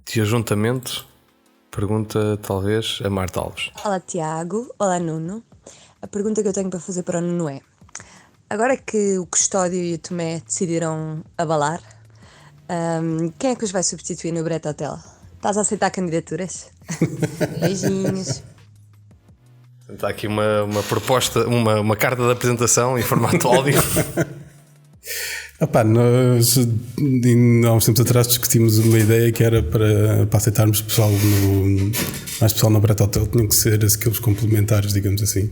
de ajuntamento, pergunta talvez a Marta Alves. Olá Tiago, olá Nuno. A pergunta que eu tenho para fazer para o Nuno é: agora que o Custódio e o Tomé decidiram abalar, quem é que os vai substituir no Brett Hotel? Estás a aceitar candidaturas? Beijinhos. Está aqui uma proposta, uma carta de apresentação em formato áudio. Nós há uns tempos atrás discutimos uma ideia que era para aceitarmos mais pessoal no Brett Hotel, tinham que ser skills complementares, digamos assim.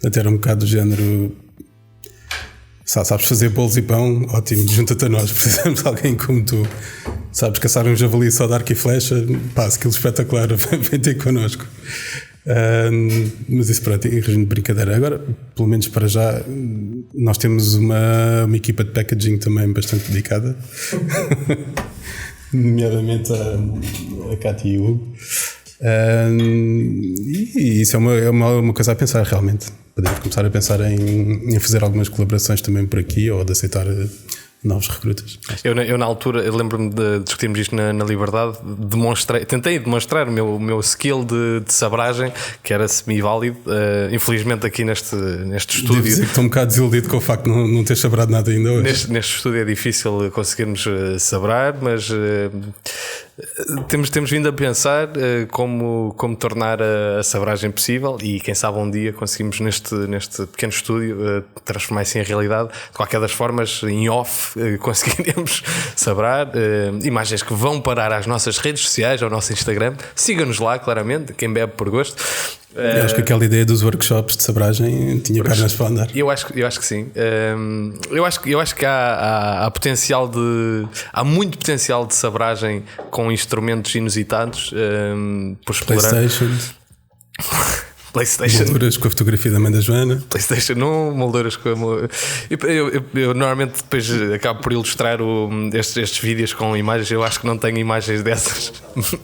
Até era um bocado do género: sabes fazer bolos e pão? Ótimo, junta-te a nós, precisamos de alguém como tu. Sabes caçar um javali só de arco e flecha? Skill espetacular, vem ter connosco. Mas isso, pronto, em regime de brincadeira. Agora, pelo menos para já, nós temos uma equipa de packaging também bastante dedicada, nomeadamente a Cátia e o Hugo. E isso é uma coisa a pensar realmente. Podemos começar a pensar em fazer algumas colaborações também por aqui, ou de aceitar novos recrutas. Eu na altura, eu lembro-me de discutirmos isto na Liberdade, tentei demonstrar o meu skill de sabragem, que era semi-válido. Infelizmente aqui neste estúdio. Devo dizer que estou um bocado desiludido com o facto de não ter sabrado nada ainda hoje. Neste estúdio é difícil conseguirmos sabrar, mas temos vindo a pensar como tornar a sabragem possível, e quem sabe um dia conseguimos neste pequeno estúdio transformar isso em realidade. De qualquer das formas, em off conseguiremos sabrar imagens que vão parar às nossas redes sociais, ao nosso Instagram. Siga-nos lá, claramente, quem bebe por gosto. Eu acho que aquela ideia dos workshops de sabragem tinha pernas para andar. Eu acho que sim. Eu acho que há potencial há muito potencial de sabragem com instrumentos inusitados por explorar. PlayStation. Molduras com a fotografia da mãe da Joana. PlayStation 1, molduras com eu normalmente depois acabo por ilustrar estes vídeos com imagens. Eu acho que não tenho imagens dessas,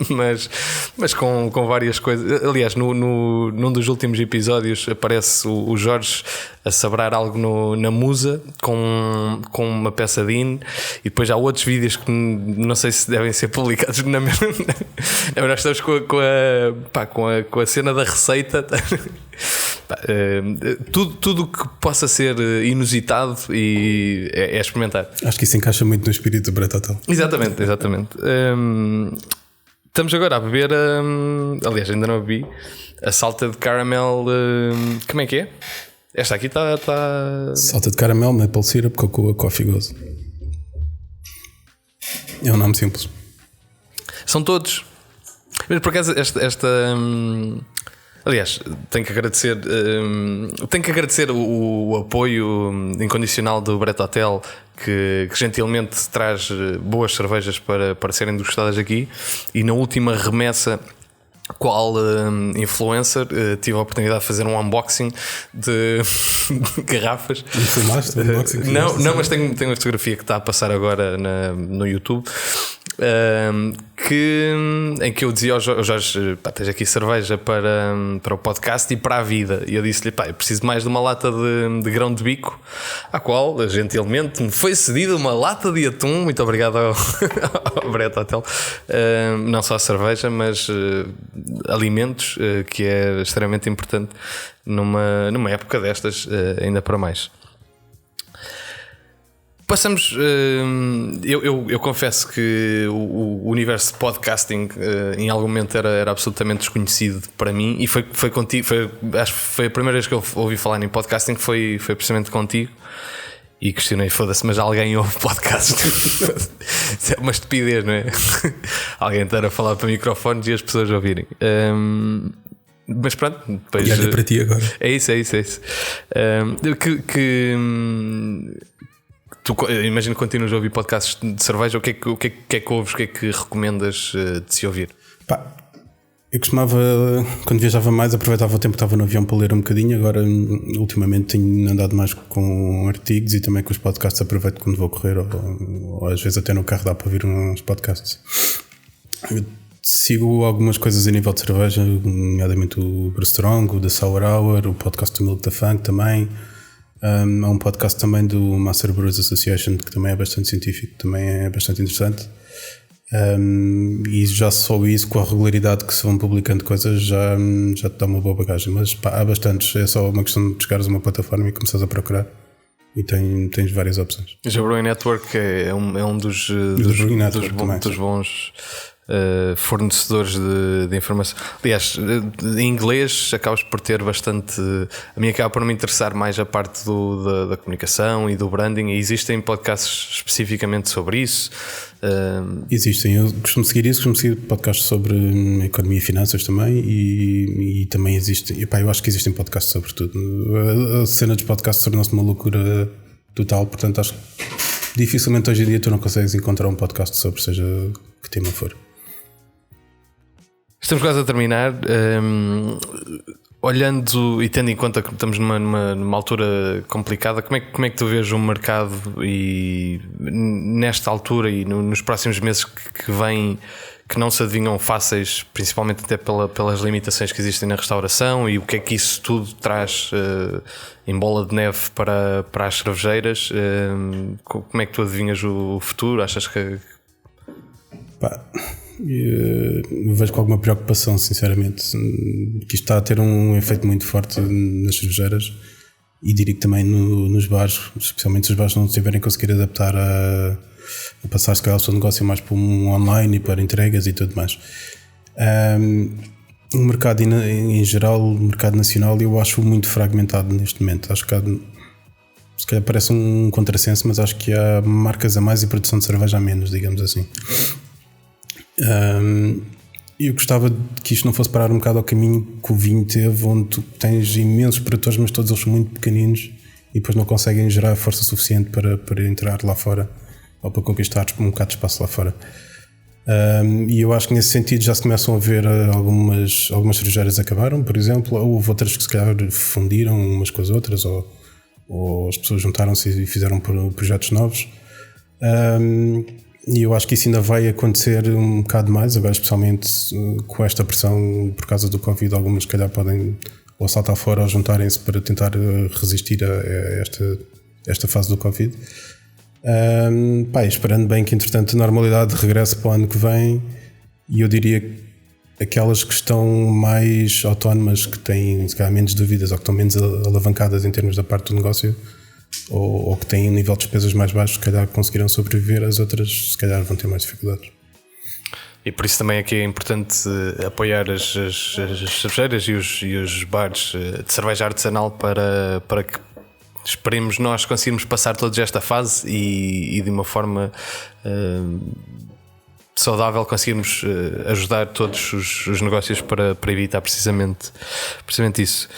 mas com várias coisas. Aliás, num dos últimos episódios aparece o Jorge a sabrar algo na musa com uma peça de in, e depois há outros vídeos que não sei se devem ser publicados na mesma. Nós estamos com a cena da receita. Tudo que possa ser inusitado e é experimentar. Acho que isso encaixa muito no espírito do Brett Hotel. Exatamente. Estamos agora a beber, aliás, ainda não bebi, a Salted Caramel. Como é que é? Esta aqui está. Salted Caramel, Maple Syrup, Cocoa, Coffee Goes. É um nome simples. São todos. Mas por acaso, aliás, tenho que agradecer o apoio incondicional do Brett Hotel, que gentilmente traz boas cervejas para serem degustadas aqui. E na última remessa, qual influencer, tive a oportunidade de fazer um unboxing de garrafas. E filmaste o unboxing? Não, mas tenho uma fotografia que está a passar agora no YouTube. Em que eu dizia ao Jorge: pá, tens aqui cerveja para o podcast e para a vida. E eu disse-lhe: pá, eu preciso mais de uma lata de grão de bico, à qual gentilmente me foi cedida uma lata de atum. Muito obrigado ao Brett Hotel. Não só a cerveja, mas alimentos, que é extremamente importante numa época destas, ainda para mais. Passamos. Eu confesso que o universo de podcasting em algum momento era absolutamente desconhecido para mim, e foi contigo. Acho que foi a primeira vez que eu ouvi falar em podcasting, foi precisamente contigo. E questionei: foda-se, mas alguém ouve podcast? Isso é uma estupidez, não é? Alguém estar a falar para microfones e as pessoas ouvirem. Mas pronto, depois, e olha para ti agora. É isso. Tu, imagino que continuas a ouvir podcasts de cerveja. O que é que ouves? O que é que recomendas de se ouvir? Pá, eu costumava, quando viajava mais, aproveitava o tempo que estava no avião para ler um bocadinho. Agora, ultimamente, tenho andado mais com artigos e também com os podcasts. Aproveito quando vou correr, ou às vezes até no carro dá para ouvir uns podcasts. Eu sigo algumas coisas a nível de cerveja, nomeadamente o Brew Strong, o The Sour Hour, o podcast do Milk the Funk também. Há um podcast também do Master Brewers Association, que também é bastante científico, também é bastante interessante. E já só isso, com a regularidade que se vão publicando coisas, já te dá uma boa bagagem. Mas pá, há bastantes, é só uma questão de chegares a uma plataforma e começares a procurar, e tens várias opções. O Brewing Network é um dos bons fornecedores de informação. Aliás, em inglês acabas por ter bastante. A mim acaba por me interessar mais a parte da comunicação e do branding. E existem podcasts especificamente sobre isso? Existem, eu costumo seguir podcasts sobre economia e finanças também, e também existem. Epá, eu acho que existem podcasts sobre tudo. A cena dos podcasts tornou-se uma loucura total, portanto acho que dificilmente hoje em dia tu não consegues encontrar um podcast sobre seja que tema for. Estamos quase a terminar. Olhando e tendo em conta que estamos numa altura complicada, como é que tu vês o mercado, e nesta altura e nos próximos meses que vêm, que não se adivinham fáceis, principalmente até pelas limitações que existem na restauração, e o que é que isso tudo traz em bola de neve para as cervejeiras? Como é que tu adivinhas o futuro? Achas que... Pá, eu vejo com alguma preocupação, sinceramente, que isto está a ter um efeito muito forte nas cervejeiras, e diria que também nos bares, especialmente se os bares não estiverem a conseguir adaptar a passar se calhar o seu negócio mais para um online e para entregas e tudo mais. O mercado em geral, o mercado nacional, eu acho muito fragmentado neste momento. Acho que se calhar parece um contrassenso, mas acho que há marcas a mais e produção de cerveja a menos, digamos assim. Eu gostava que isto não fosse parar um bocado ao caminho que o vinho teve, onde tu tens imensos produtores, mas todos eles são muito pequeninos e depois não conseguem gerar força suficiente para entrar lá fora, ou para conquistar um bocado de espaço lá fora. E eu acho que nesse sentido já se começam a ver algumas cervejeiras acabaram, por exemplo, ou houve outras que se calhar fundiram umas com as outras, ou as pessoas juntaram-se e fizeram projetos novos. E eu acho que isso ainda vai acontecer um bocado mais, agora especialmente com esta pressão por causa do Covid. Algumas se calhar podem ou saltar fora ou juntarem-se para tentar resistir a esta fase do Covid. Esperando bem que entretanto a normalidade regresse para o ano que vem, e eu diria que aquelas que estão mais autónomas, que têm se calhar menos dúvidas, ou que estão menos alavancadas em termos da parte do negócio, ou que têm um nível de despesas mais baixo, se calhar conseguirão sobreviver. As outras se calhar vão ter mais dificuldades. E por isso também aqui é importante apoiar as cervejeiras e os bares de cerveja artesanal para que esperemos nós conseguirmos passar toda esta fase e de uma forma saudável conseguirmos ajudar todos os negócios para evitar precisamente isso.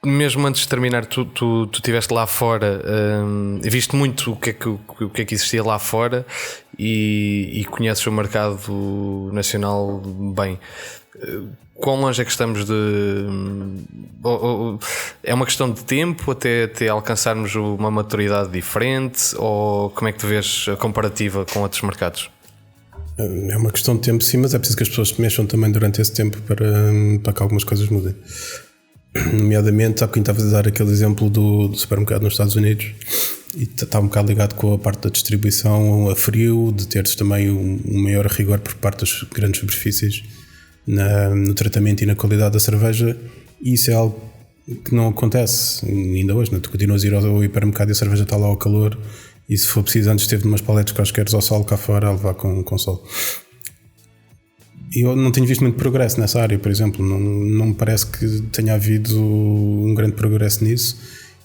Mesmo antes de terminar, tu estiveste lá fora, viste muito o que é que existia lá fora e conheces o mercado nacional bem. Quão longe é que estamos é uma questão de tempo até alcançarmos uma maturidade diferente, ou como é que tu vês a comparativa com outros mercados? É uma questão de tempo, sim, mas é preciso que as pessoas se mexam também durante esse tempo para que algumas coisas mudem. Nomeadamente, há quem estava a dar aquele exemplo do supermercado nos Estados Unidos, e está um bocado ligado com a parte da distribuição a frio, de teres também um maior rigor por parte das grandes superfícies no tratamento e na qualidade da cerveja, e isso é algo que não acontece ainda hoje, não? Tu continuas a ir ao hipermercado e a cerveja está lá ao calor, e se for preciso, antes esteve umas paletes quaisquer ao sol cá fora a levar com sol. Eu não tenho visto muito progresso nessa área, por exemplo. Não me parece que tenha havido um grande progresso nisso,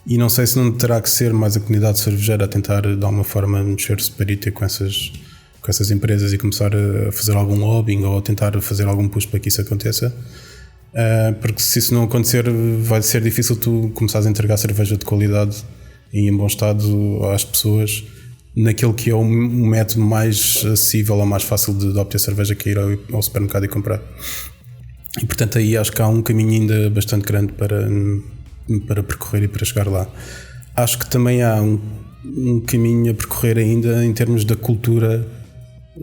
e não sei se não terá que ser mais a comunidade cervejeira a tentar de alguma forma mexer-se para ir ter com essas empresas e começar a fazer algum lobbying ou a tentar fazer algum push para que isso aconteça, porque se isso não acontecer vai ser difícil tu começares a entregar cerveja de qualidade e em bom estado às pessoas naquele que é o método mais acessível ou mais fácil de obter cerveja, que é ir ao supermercado e comprar. E portanto aí acho que há um caminho ainda bastante grande para percorrer e para chegar lá. Acho que também há um caminho a percorrer ainda em termos da cultura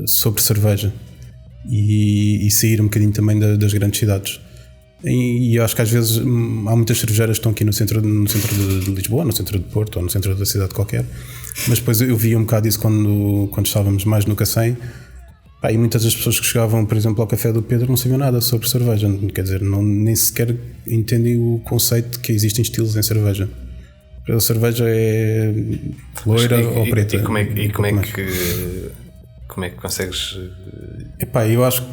sobre cerveja e sair um bocadinho também das grandes cidades. E eu acho que às vezes há muitas cervejeiras que estão aqui no centro de Lisboa, no centro de Porto ou no centro da cidade qualquer, mas depois eu vi um bocado isso quando estávamos mais no Cacém. E muitas das pessoas que chegavam, por exemplo, ao Café do Pedro não sabiam nada sobre cerveja, quer dizer, nem sequer entendem o conceito de que existem estilos em cerveja. A cerveja é loira ou preta. E como é que consegues? Eu acho que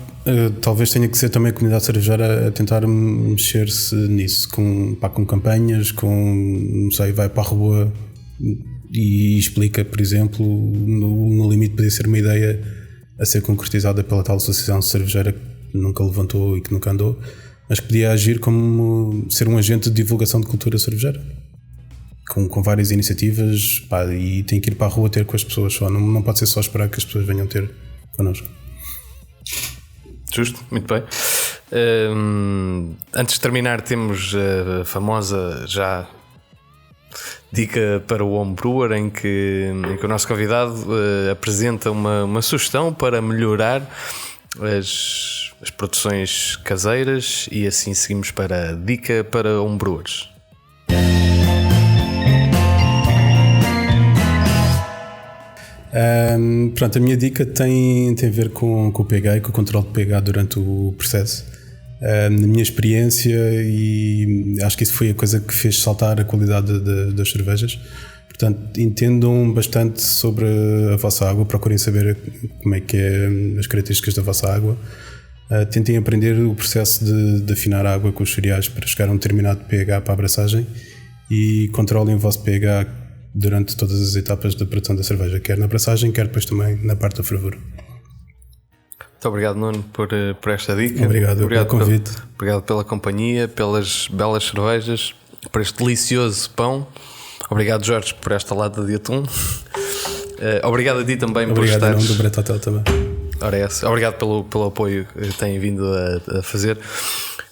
talvez tenha que ser também a comunidade cervejeira a tentar mexer-se nisso, com campanhas, não sei, vai para a rua e explica, por exemplo, no limite podia ser uma ideia a ser concretizada pela tal associação cervejeira que nunca levantou e que nunca andou, mas que podia agir como ser um agente de divulgação de cultura cervejeira. Com várias iniciativas, e tem que ir para a rua ter com as pessoas só, não pode ser só esperar que as pessoas venham ter connosco. Justo, muito bem. Antes de terminar, temos a famosa já dica para o homebrewer, em que o nosso convidado apresenta uma sugestão para melhorar as produções caseiras, e assim seguimos para a dica para homebrewers. Pronto, a minha dica tem a ver com o pH e com o controle de pH durante o processo. Na minha experiência, e acho que isso foi a coisa que fez saltar a qualidade das cervejas. Portanto, entendam bastante sobre a vossa água, procurem saber como é que é as características da vossa água. Tentem aprender o processo de afinar a água com os cereais para chegar a um determinado pH para a abraçagem, e controlem o vosso pH durante todas as etapas da produção da cerveja, quer na abraçagem, quer depois também na parte da fervura. Muito obrigado, Nuno, por esta dica. Obrigado pelo convite. Obrigado pela companhia, pelas belas cervejas, por este delicioso pão. Obrigado, Jorge, por esta lata de atum. Obrigado a ti também por estares. Obrigado, do Brett Hotel também. Ora, obrigado pelo apoio que têm vindo a fazer.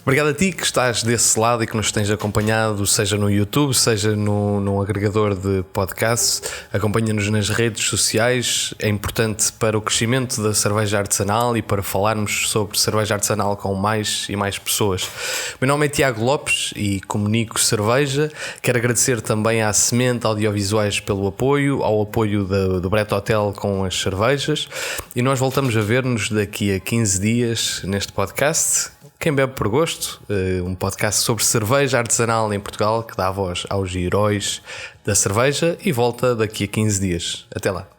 Obrigado a ti que estás desse lado e que nos tens acompanhado, seja no YouTube, seja no agregador de podcasts. Acompanha-nos nas redes sociais. É importante para o crescimento da cerveja artesanal e para falarmos sobre cerveja artesanal com mais e mais pessoas. O meu nome é Tiago Lopes e comunico cerveja. Quero agradecer também à Semente Audiovisuais pelo apoio, ao apoio do Brett Hotel com as cervejas. E nós voltamos a ver-nos daqui a 15 dias neste podcast. Quem Bebe por Gosto, um podcast sobre cerveja artesanal em Portugal que dá voz aos heróis da cerveja, e volta daqui a 15 dias. Até lá.